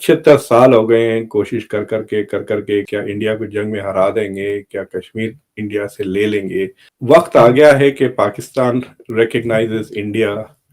76 साल हो गए हैं कोशिश कर कर के क्या इंडिया को जंग में हरा देंगे, क्या कश्मीर इंडिया से ले लेंगे। वक्त आ गया है कि Pakistan recognizes India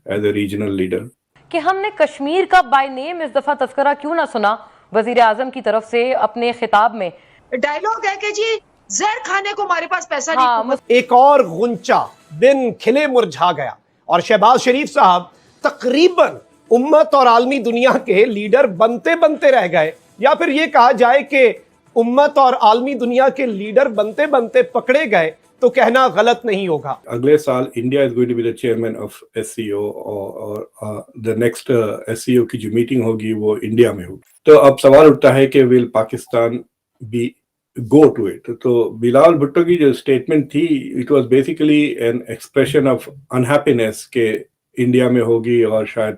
as a regional leader. کہ ہم نے کشمیر کا بائی نیم اس دفعہ تذکرہ کیوں نہ سنا وزیر اعظم کی طرف سے اپنے خطاب میں؟ ڈائلوگ ہے کہ جی زہر کھانے کو ہمارے پاس پیسہ نہیں۔ ایک اور غنچہ بن کھلے مرجھا گیا اور شہباز شریف صاحب تقریباً امت اور عالمی دنیا کے لیڈر بنتے بنتے رہ گئے، یا پھر یہ کہا جائے کہ امت اور عالمی دنیا کے لیڈر بنتے بنتے پکڑے گئے تو کہنا غلط نہیں ہوگا۔ اگلے سال India is going to be the chairman of S C O, اور دی نیکسٹ ایس سی او کی جو میٹنگ ہوگی وہ انڈیا میں ہوگی۔ تو اب سوال اٹھتا ہے کہ will Pakistan be go to it? تو بلاول بھٹو کی جو اسٹیٹمنٹ تھی it was basically an expression of unhappiness کہ انڈیا میں ہوگی اور شاید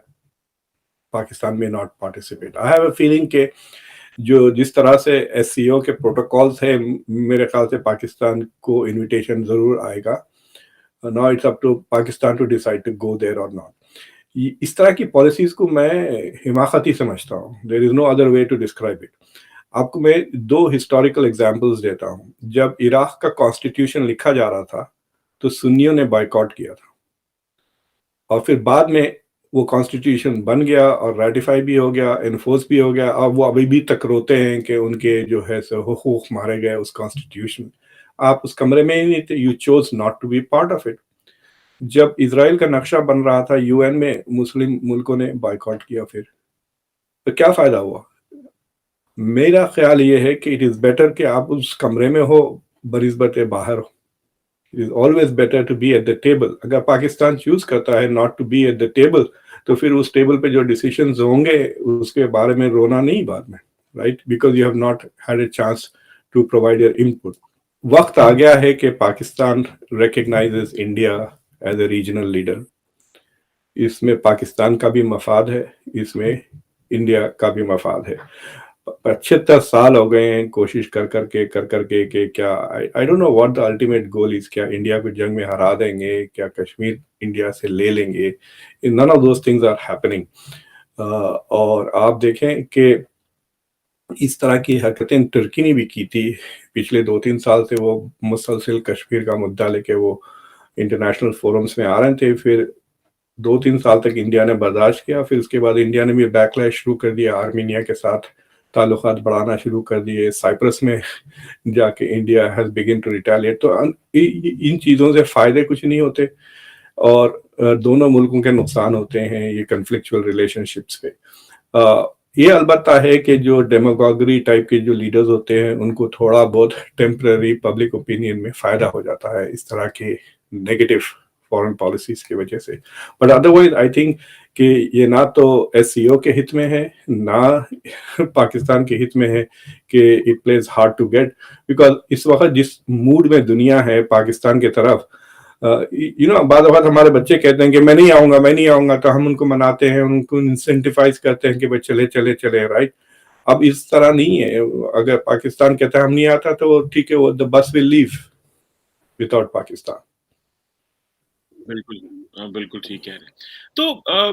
پاکستان میں not participate. I have a feeling کہ جو جس طرح سے ایس سی او کے پروٹوکالز ہیں، میرے خیال سے پاکستان کو انویٹیشن ضرور آئے گا۔ Now it's up to Pakistan to decide to go there or not. اس طرح کی پالیسیز کو میں حماقتی سمجھتا ہوں۔ There is no other way to describe it. آپ کو میں دو ہسٹوریکل ایگزامپلز دیتا ہوں۔ جب عراق کا کانسٹیٹیوشن لکھا جا رہا تھا تو سنیوں نے بائیکاٹ کیا تھا، اور پھر بعد میں وہ کانسٹیٹیوشن بن گیا اور ریٹیفائی بھی ہو گیا، انفورس بھی ہو گیا، اور وہ ابھی بھی تک روتے ہیں کہ ان کے جو ہے حقوق مارے گئے اس کانسٹیٹیوشن۔ آپ اس کمرے میں ہی نہیں تھے، you choose not to be part of it. جب اسرائیل کا نقشہ بن رہا تھا یو این میں، مسلم ملکوں نے بائیکاٹ کیا، پھر تو کیا فائدہ ہوا؟ میرا خیال یہ ہے کہ اٹ از بیٹر کہ آپ اس کمرے میں ہو بنسبت باہر ہو۔ It is always better to be at the table۔ اگر پاکستان چوز کرتا ہے not to be at the table تو پھر اس ٹیبل پہ جو ڈیسیشنز ہوں گے اس کے بارے میں رونا نہیں بعد میں، right? Because you have not had a chance to provide your input۔ وقت آ گیا ہے کہ Pakistan recognizes India as a regional leader۔ اس میں پاکستان کا بھی مفاد ہے، اس میں انڈیا کا بھی مفاد ہے۔ 75 سال ہو گئے ہیں کوشش کر کے کہ کیا I don't know what the ultimate goal is۔ کیا انڈیا کو جنگ میں ہرا دیں گے، کیا کشمیر انڈیا سے لے لیں گے؟ none of those things are happening۔ اور آپ دیکھیں کہ اس طرح کی حرکتیں ترکی نے بھی کی تھی پچھلے 2-3 سال سے۔ وہ مسلسل کشمیر کا مدعا لے کے وہ انٹرنیشنل فورمز میں آ رہے تھے، پھر 2-3 سال تک انڈیا نے برداشت کیا، پھر اس کے بعد انڈیا نے بھی بیک لیش شروع کر دیا، آرمینیا کے ساتھ تعلقات بڑھانا شروع کر دیے، سائپرس میں جا کے India has begun to retaliate. تو ان چیزوں سے فائدے کچھ نہیں ہوتے اور دونوں ملکوں کے نقصان ہوتے ہیں یہ کنفلکچوئل ریلیشن شپس پہ۔ یہ البتہ ہے کہ جو ڈیموگوگری ٹائپ کے جو لیڈرز ہوتے ہیں ان کو تھوڑا بہت ٹیمپرری پبلک اوپینین میں فائدہ ہو جاتا ہے اس طرح کے نیگیٹو فورن پالیسیز کی وجہ سے۔ بٹ ادروائز آئی تھنک کہ یہ نہ تو ایس سی او کے ہت میں ہے نہ پاکستان کے ہت میں ہے کہ it please hard to get, because اس وقت جس موڈ میں دنیا ہے پاکستان کی طرف، بعض اوقات ہمارے بچے کہتے ہیں کہ میں نہیں آؤں گا تو ہم ان کو مناتے ہیں، ان کو انسینٹیفائز کرتے ہیں کہ بھائی چلے رائٹ۔ اب اس طرح نہیں ہے، اگر پاکستان کہتا ہے ہم نہیں آتا تو وہ ٹھیک ہے، وہ the bus will leave without Pakistan. بالکل ٹھیک کہہ رہے ہیں۔ تو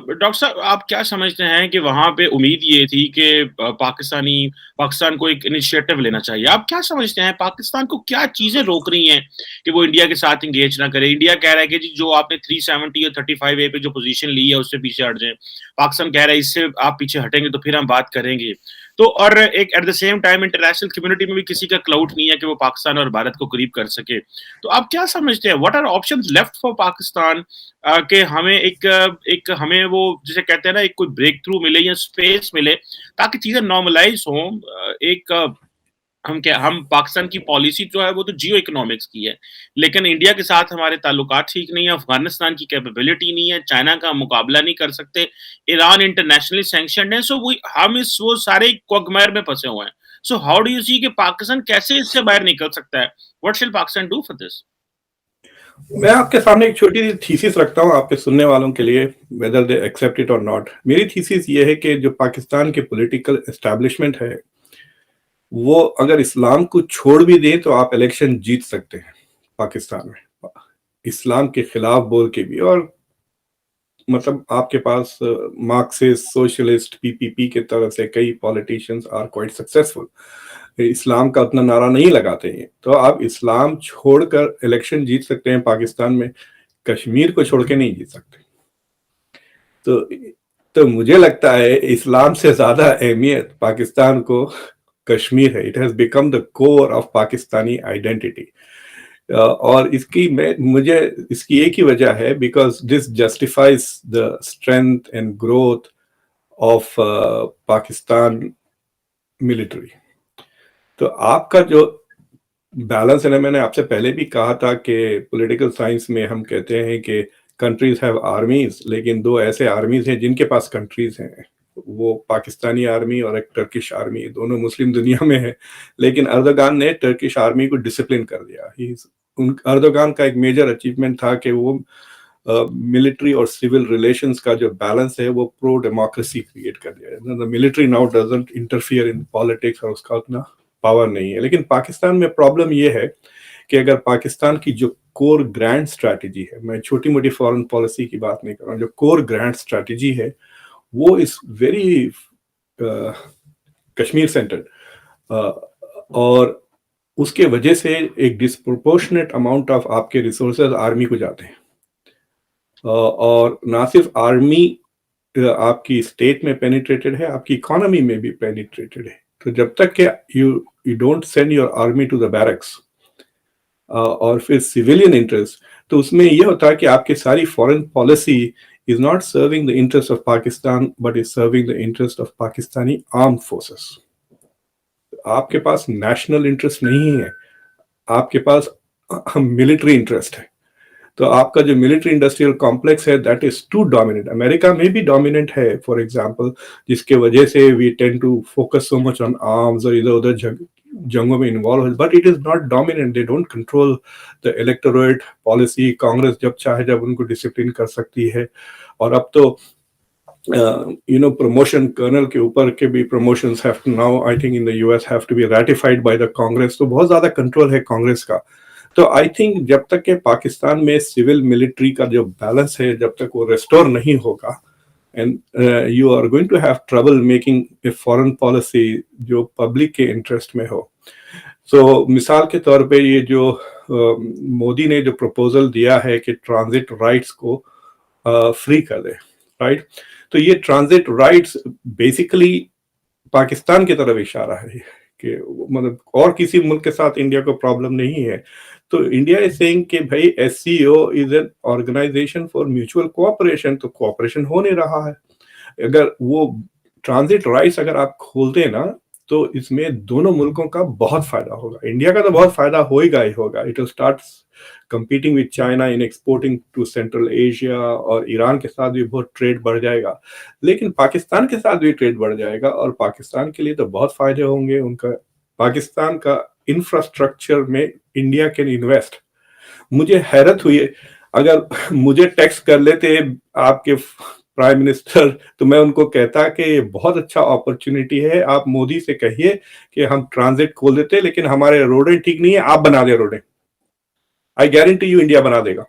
ڈاکٹر صاحب آپ کیا سمجھتے ہیں کہ وہاں پہ امید یہ تھی کہ پاکستان کو ایک انیشیٹو لینا چاہیے، آپ کیا سمجھتے ہیں پاکستان کو کیا چیزیں روک رہی ہیں کہ وہ انڈیا کے ساتھ انگیج نہ کرے؟ انڈیا کہہ رہا ہے کہ جی جو آپ نے 370 اور 35A پہ جو پوزیشن لی ہے اس سے پیچھے ہٹ جائیں، پاکستان کہہ رہا ہے اس سے آپ پیچھے ہٹیں گے تو پھر ہم بات کریں گے۔ تو اور ایک at the same time international community میں بھی کسی کا کلاؤٹ نہیں ہے کہ وہ پاکستان اور بھارت کو قریب کر سکے۔ تو آپ کیا سمجھتے ہیں what are options left for Pakistan کہ ہمیں ہمیں وہ جسے کہتے ہیں نا ایک کوئی بریک تھرو ملے یا اسپیس ملے تاکہ چیزیں نارملائز ہوں؟ ایک ہم پاکستان کی پالیسی جو ہے وہ تو جیو اکنامکس کی ہے، لیکن انڈیا کے ساتھ ہمارے تعلقات ٹھیک نہیں ہے، افغانستان کی کیپیبلٹی نہیں ہے، چائنا کا مقابلہ نہیں کر سکتے، ایران انٹرنیشنلی سینکشنڈ ہے، سو ہم وہ سارے کوگمیر میں پھنسے ہوئے ہیں۔ سو ہاؤ ڈو یو سی کہ پاکستان کیسے اس سے باہر نکل سکتا ہے؟ واٹ شل پاکستان ڈو فار دس؟ میں آپ کے سامنے ایک چھوٹی سی تھیسس رکھتا ہوں آپ کے سننے والوں کے لیے، whether they accept it or not۔ میری تھیسس یہ ہے کہ جو پاکستان کے پولیٹیکل اسٹیبلشمنٹ ہے وہ اگر اسلام کو چھوڑ بھی دیں تو آپ الیکشن جیت سکتے ہیں پاکستان میں، اسلام کے خلاف بول کے بھی۔ اور मतलब आपके पास मार्क्सिस्ट, सोशलिस्ट, पीपीपी के तरफ से कई पॉलिटिशियंस आर क्वाइट सक्सेसफुल, इस्लाम का उतना नारा नहीं लगाते हैं, तो आप इस्लाम छोड़कर इलेक्शन जीत सकते हैं पाकिस्तान में, कश्मीर को छोड़ के नहीं जीत सकते। तो मुझे लगता है इस्लाम से ज्यादा अहमियत पाकिस्तान को कश्मीर है। It has become the core of Pakistani identity. और मुझे इसकी एक ही वजह है, because this justifies the strength and growth of Pakistan military. तो आपका जो बैलेंस है ना, मैंने आपसे पहले भी कहा था कि पॉलिटिकल साइंस में हम कहते हैं कि कंट्रीज हैव आर्मीज, लेकिन दो ऐसे आर्मीज हैं जिनके पास कंट्रीज हैं, वो पाकिस्तानी आर्मी और एक टर्किश आर्मी, दोनों मुस्लिम दुनिया में है। लेकिन अर्दोगान ने टर्किश आर्मी को डिसिप्लिन कर दिया। अर्दोगान का एक मेजर अचीवमेंट था कि वो मिलिट्री और सिविल रिलेशंस का जो बैलेंस है वो प्रो डेमोक्रेसी क्रिएट कर दिया। The military now doesn't interfere in politics, और उसका उतना पावर नहीं है। लेकिन पाकिस्तान में प्रॉब्लम ये है कि अगर पाकिस्तान की जो कोर ग्रैंड स्ट्रैटेजी है, मैं छोटी मोटी फॉरेन पॉलिसी की बात नहीं कर रहा हूँ, जो कोर ग्रैंड स्ट्रैटेजी है वो इस वेरी कश्मीर सेंटर्ड, और उसके वजह से एक डिस्प्रोपोर्शनेट अमाउंट ऑफ आपके रिसोर्सेज आर्मी को जाते हैं। और ना सिर्फ आर्मी आपकी स्टेट में पेनिट्रेटेड है, आपकी इकोनॉमी में भी पेनिट्रेटेड है। तो जब तक कि you don't send your army to the barracks और फिर सिविलियन इंटरेस्ट, तो उसमें यह होता है कि आपकी सारी foreign policy is not serving the interest of Pakistan, but is serving the interest of Pakistani armed forces. आपके पास नेशनल इंटरेस्ट नहीं है, आपके पास मिलिट्री इंटरेस्ट है। तो आपका जो मिलिट्री इंडस्ट्रियल कॉम्प्लेक्स है that is too dominant. America में भी डोमिनेंट है फॉर एग्जांपल, जिसके वजह से we tend to focus so much on arms और इधर उधर जंगों में इन्वॉल्व है, but it is not dominant. They don't control the electorate policy. Congress जब चाहे जब उनको डिसिप्लिन कर सकती है। और अब तो प्रमोशन कर्नल के ऊपर के भी promotions have to now, I think in the US, have to be ratified by the Congress. तो बहुत ज्यादा कंट्रोल है कांग्रेस का। तो आई थिंक जब तक के पाकिस्तान में सिविल मिलिट्री का जो बैलेंस है, जब तक वो रेस्टोर नहीं होगा, and you are going to have trouble making a foreign policy जो पब्लिक के इंटरेस्ट में हो। सो मिसाल के तौर पे ये जो मोदी ने जो प्रपोजल दिया है कि ट्रांजिट राइट्स को फ्री कर दे, राइट, तो ये ट्रांजिट राइट्स बेसिकली पाकिस्तान की तरफ इशारा है कि मतलब और किसी मुल्क के साथ इंडिया को प्रॉब्लम नहीं है। तो इंडिया इज सेइंग कि भाई SCO is an organisation for mutual cooperation, तो कोऑपरेशन हो नहीं रहा है। अगर वो ट्रांजिट राइट्स अगर आप खोलते हैं ना, तो इसमें दोनों मुल्कों का बहुत फायदा होगा। इंडिया का तो बहुत फायदा होगा ही होगा। It will start competing with China in exporting to Central Asia, और ईरान के साथ भी बहुत ट्रेड बढ़ जाएगा। लेकिन पाकिस्तान के साथ भी ट्रेड बढ़ जाएगा, और पाकिस्तान के लिए तो बहुत फायदे होंगे। उनका पाकिस्तान का इंफ्रास्ट्रक्चर में इंडिया कैन इन्वेस्ट। मुझे हैरत हुई, अगर मुझे टेक्स्ट कर लेते आपके प्राइम मिनिस्टर, तो मैं उनको कहता कि ये बहुत अच्छा अपॉर्चुनिटी है, आप मोदी से कहिए कि हम ट्रांजिट खोल देते, लेकिन हमारे रोडें ठीक नहीं है, आप बना दे रोडें। आई गारंटी यू इंडिया बना देगा,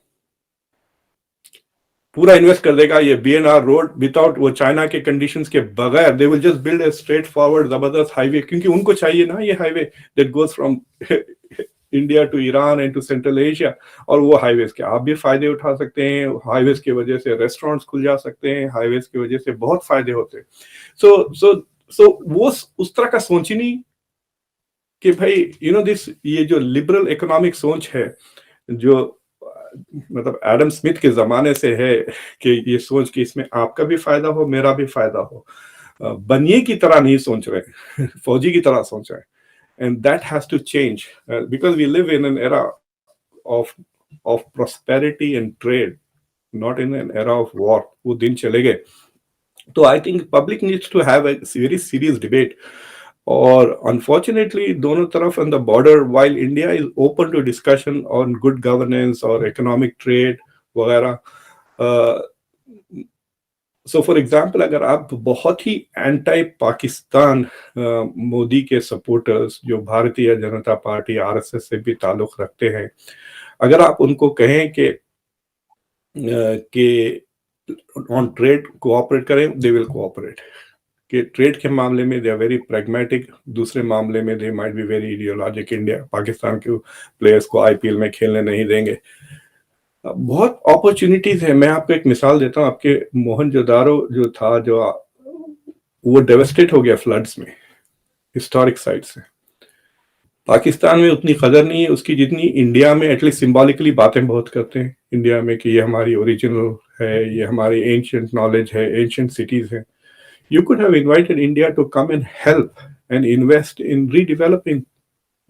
पूरा इन्वेस्ट कर देगा ये BNR रोड विदाउट वो चाइना के कंडीशंस के बगैर। They will just build a straightforward जबरदस्त हाईवे, क्योंकि उनको चाहिए ना ये highway that goes from India to Iran and to central Asia. और वो हाईवेज के आप भी फायदे उठा सकते हैं। हाईवेज की वजह से रेस्टोरेंट्स खुल जा सकते हैं, हाईवेज की वजह से बहुत फायदे होते हैं। सो वो उस तरह का सोच ही नहीं कि भाई दिस, ये जो लिबरल इकोनॉमिक सोच है, जो मतलब एडम स्मिथ के जमाने से है कि ये सोच कि इसमें आपका भी फायदा हो, मेरा भी फायदा हो। बनिए की तरह नहीं सोच रहे, फौजी की तरह सोच रहे। And that has to change because we live in an era of prosperity and trade, not in an era of war. वो दिन चले गए। तो I think public needs to have a very serious debate. और unfortunately दोनों तरफ on the border, while India is open to discussion on good governance और economic trade वगैरह, सो फॉर एग्जांपल अगर आप बहुत ही एंटी पाकिस्तान मोदी के सपोर्टर्स जो भारतीय जनता पार्टी RSS से भी ताल्लुक रखते हैं, अगर आप उनको कहें कि ऑन ट्रेड कोऑपरेट करें, दे विल कोऑपरेट. कि ट्रेड के मामले में दे आर वेरी प्रैग्मेटिक, दूसरे मामले में they might be very ideologic. India Pakistan के प्लेयर्स को आईपीएल में खेलने नहीं देंगे. बहुत अपॉर्चुनिटीज है. मैं आपको एक मिसाल देता हूँ. आपके मोहनजोदारो जो था, जो वो डेवस्टेट हो गया फ्लड्स में, हिस्टोरिक साइट से. पाकिस्तान में उतनी कदर नहीं है उसकी जितनी इंडिया में. एटलीस्ट सिंबॉलिकली बातें बहुत करते हैं इंडिया में कि ये हमारी ओरिजिनल है, ये हमारी एंशिएंट नॉलेज है, एंशिएंट सिटीज है. You could have invited India to come and help and invest in redeveloping.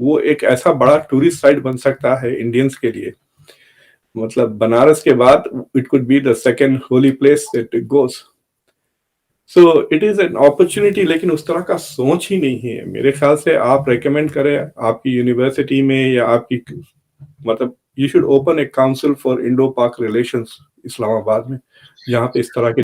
वो एक ऐसा बड़ा टूरिस्ट साइट बन सकता है इंडियंस के लिए. मतलब बनारस के बाद it could be the second holy place that it goes. So it is an opportunity, लेकिन उस तरह का सोच ही नहीं है. मेरे ख्याल से आप रेकमेंड करें आपकी यूनिवर्सिटी में या आपकी, मतलब you should open a council for Indo-Pak relations Islamabad में, जहाँ पे इस तरह के